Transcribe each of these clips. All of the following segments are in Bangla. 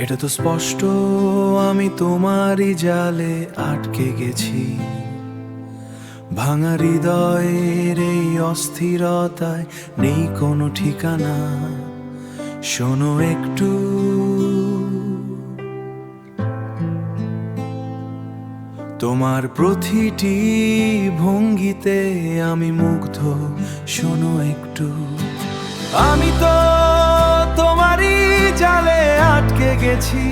এটা তো স্পষ্ট আমি তোমারই জালে আটকে গেছি। ভাঙা হৃদয়ের এই অস্থিরতায় নেই কোনো ঠিকানা। শোনো একটু, তোমার প্রতিটি ভঙ্গিতে আমি মুগ্ধ। শোনো একটু, আমি তো তোমারই জালে আটকে গেছি।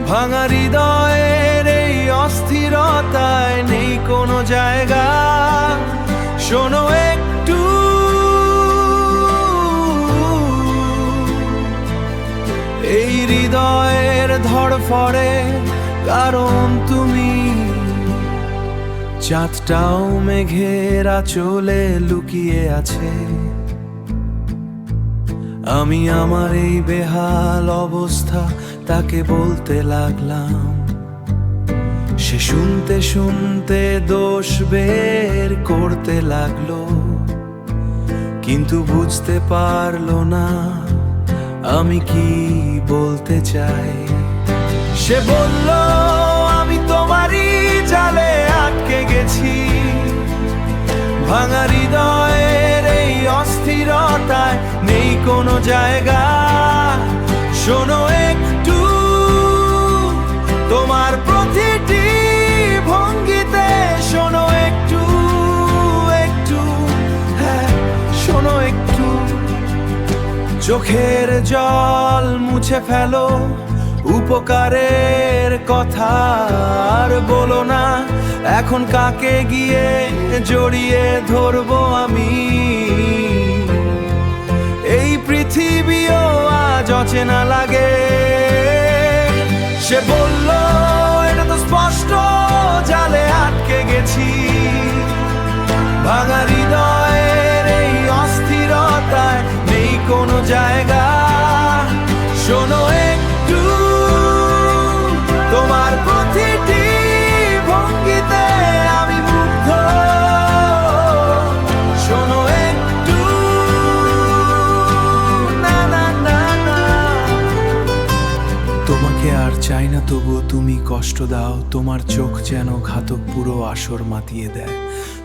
ভাঙা হৃদয়ের এই অস্থিরতায় নেই কোনো জায়গা। শোনো একটু, এই হৃদয়ের ধড়ফড়ে কারণ তুমি। চাঁদটাও মেঘের আঁচলে লুকিয়ে আছে। আমি আমার এই বেহাল অবস্থা তাকে বলতে লাগলাম। সে শুনতে শুনতে দোষ বের করতে লাগলো, কিন্তু বুঝতে পারলো না আমি কি বলতে চাই। সে বলল, আমি তোমারই জালে আটকে গেছি। ভাঙা হৃদয়ের এই অস্থিরতায় নেই কোনো জায়গা। শোনো একটু, তোমার প্রতিটি ভঙ্গিতে শোনো একটু, একটু, হ্যাঁ শোনো একটু। চোখের জল মুছে ফেলো, উপকারের কথা আর বলো না। এখন কাকে গিয়ে জড়িয়ে ধরবো আমি? এই পৃথিবীও আজ অচেনা লাগে। সে বলল, এটা তো স্পষ্ট জালে আটকে গেছি। ভাঙা হৃদয়ের এই অস্থিরতায় নেই কোনো জায়গা। শোনো একটু, তোমার প্রতিটি ভঙ্গিতে আমি মুগ্ধ। শোনো একটু, না না না না। তোমাকে আর চাই না তবুও তুমি কষ্ট দাও। তোমার চোখ যেন ঘাতক পুরো আসর মাতিয়ে দেয়।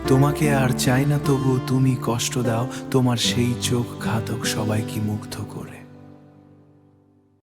তোমাকে আর চাই না তবুও তুমি কষ্ট দাও। তোমার সেই চোখ ঘাতক সবাইকে মুগ্ধ করে।